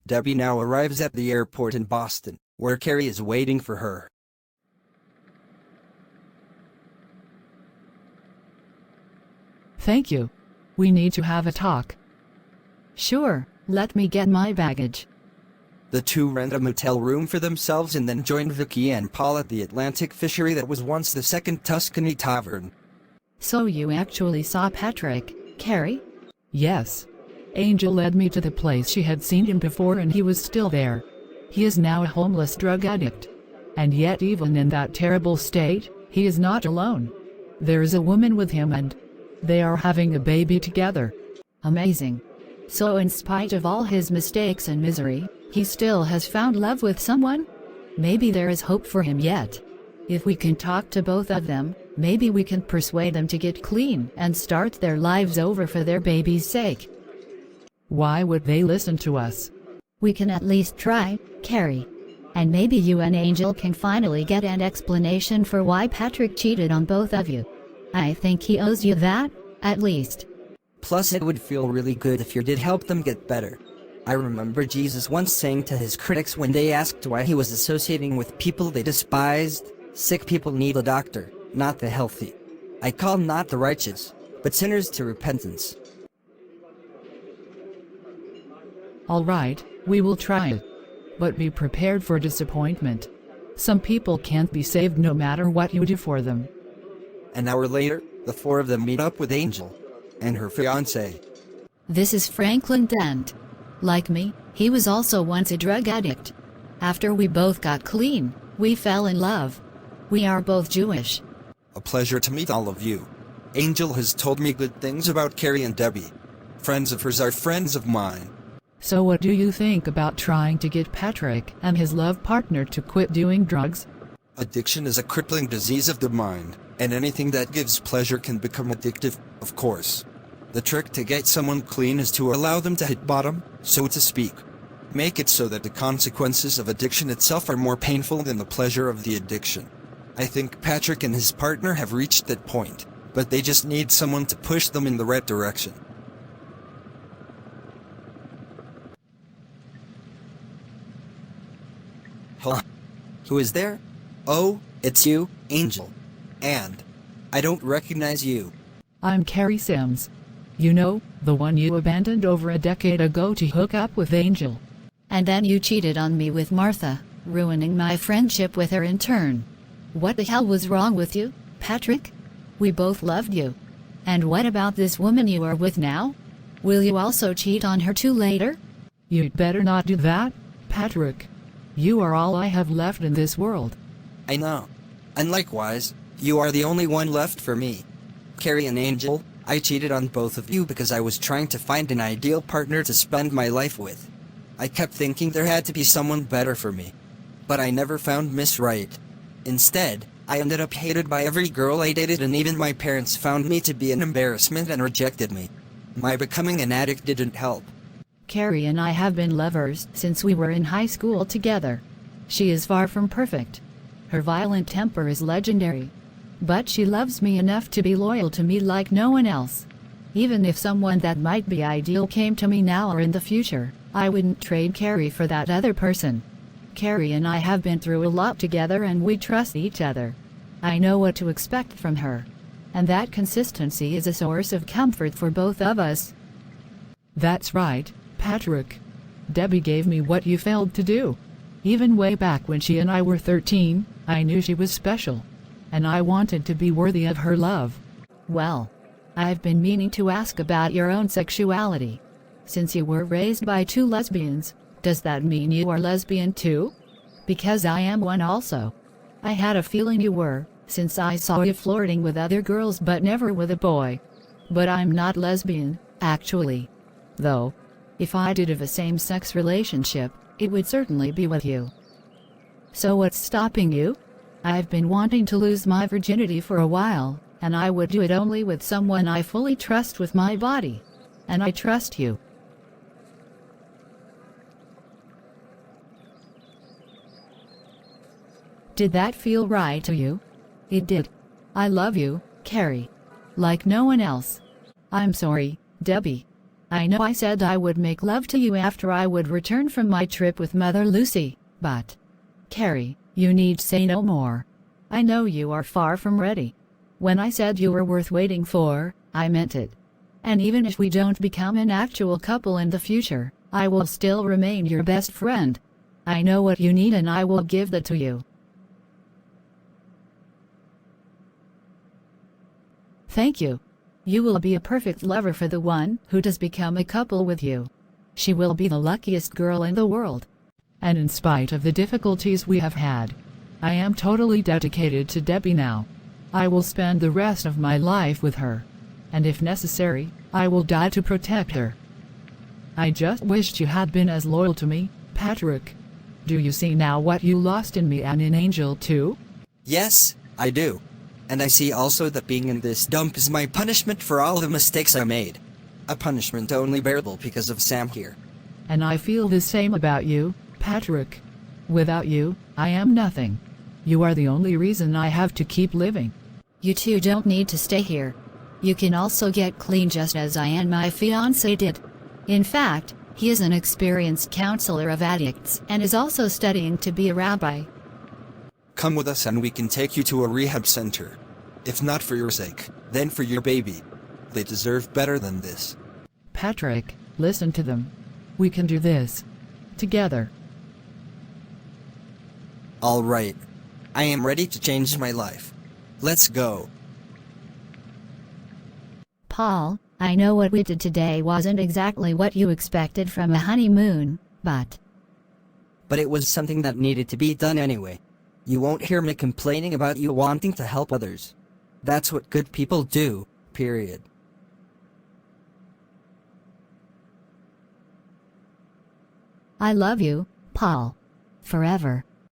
Debbie now arrives at the airport in Boston, where Carrie is waiting for her. Thank you. We need to have a talk. Sure, let me get my baggage. The two rent a motel room for themselves and then join Vicky and Paul at the Atlantic fishery that was once the Second Tuscany Tavern. So you actually saw Patrick, Carrie? Yes. Angel led me to the place. She had seen him before and he was still there. He is now a homeless drug addict. And yet even in that terrible state, he is not alone. There is a woman with him and they are having a baby together. Amazing. So in spite of all his mistakes and misery, he still has found love with someone? Maybe there is hope for him yet. If we can talk to both of them, maybe we can persuade them to get clean and start their lives over for their baby's sake. Why would they listen to us? We can at least try, Carrie. And maybe you and Angel can finally get an explanation for why Patrick cheated on both of you. I think he owes you that, at least. Plus it would feel really good if you did help them get better. I remember Jesus once saying to his critics when they asked why he was associating with people they despised, "Sick people need a doctor, not the healthy. I call not the righteous, but sinners to repentance." All right, we will try it. But be prepared for disappointment. Some people can't be saved no matter what you do for them. An hour later, the four of them meet up with Angel and her fiancé. This is Franklin Dent. Like me, he was also once a drug addict. After we both got clean, we fell in love. We are both Jewish. A pleasure to meet all of you. Angel has told me good things about Carrie and Debbie. Friends of hers are friends of mine. So what do you think about trying to get Patrick and his love partner to quit doing drugs? Addiction is a crippling disease of the mind, and anything that gives pleasure can become addictive, of course. The trick to get someone clean is to allow them to hit bottom, so to speak. Make it so that the consequences of addiction itself are more painful than the pleasure of the addiction. I think Patrick and his partner have reached that point, but they just need someone to push them in the right direction. Huh? Who is there? Oh, it's you, Angel. And I don't recognize you. I'm Carrie Sims. You know, the one you abandoned over a decade ago to hook up with Angel. And then you cheated on me with Martha, ruining my friendship with her in turn. What the hell was wrong with you, Patrick? We both loved you. And what about this woman you are with now? Will you also cheat on her too later? You'd better not do that, Patrick. You are all I have left in this world. I know. And likewise, you are the only one left for me. Carrie and Angel, I cheated on both of you because I was trying to find an ideal partner to spend my life with. I kept thinking there had to be someone better for me. But I never found Miss Right. Instead, I ended up hated by every girl I dated, and even my parents found me to be an embarrassment and rejected me. My becoming an addict didn't help. Carrie and I have been lovers since we were in high school together. She is far from perfect. Her violent temper is legendary. But she loves me enough to be loyal to me like no one else. Even if someone that might be ideal came to me now or in the future, I wouldn't trade Carrie for that other person. Carrie and I have been through a lot together and we trust each other. I know what to expect from her. And that consistency is a source of comfort for both of us. That's right, Patrick. Debbie gave me what you failed to do. Even way back when she and I were 13, I knew she was special. And I wanted to be worthy of her love. Well, I've been meaning to ask about your own sexuality. Since you were raised by two lesbians, does that mean you are lesbian too? Because I am one also. I had a feeling you were, since I saw you flirting with other girls but never with a boy. But I'm not lesbian, actually. Though, if I did have a same-sex relationship, it would certainly be with you. So what's stopping you? I've been wanting to lose my virginity for a while, and I would do it only with someone I fully trust with my body. And I trust you. Did that feel right to you? It did. I love you, Carrie. Like no one else. I'm sorry, Debbie. I know I said I would make love to you after I would return from my trip with Mother Lucy, but Carrie, you need say no more. I know you are far from ready. When I said you were worth waiting for, I meant it. And even if we don't become an actual couple in the future, I will still remain your best friend. I know what you need and I will give that to you. Thank you. You will be a perfect lover for the one who does become a couple with you. She will be the luckiest girl in the world. And in spite of the difficulties we have had, I am totally dedicated to Debbie now. I will spend the rest of my life with her. And if necessary, I will die to protect her. I just wished you had been as loyal to me, Patrick. Do you see now what you lost in me and in Angel too? Yes, I do. And I see also that being in this dump is my punishment for all the mistakes I made. A punishment only bearable because of Sam here. And I feel the same about you, Patrick. Without you, I am nothing. You are the only reason I have to keep living. You two don't need to stay here. You can also get clean just as I and my fiancé did. In fact, he is an experienced counselor of addicts and is also studying to be a rabbi. Come with us and we can take you to a rehab center. If not for your sake, then for your baby. They deserve better than this. Patrick, listen to them. We can do this. Together. All right. I am ready to change my life. Let's go. Paul, I know what we did today wasn't exactly what you expected from a honeymoon, but But it was something that needed to be done anyway. You won't hear me complaining about you wanting to help others. That's what good people do, period. I love you, Paul. Forever.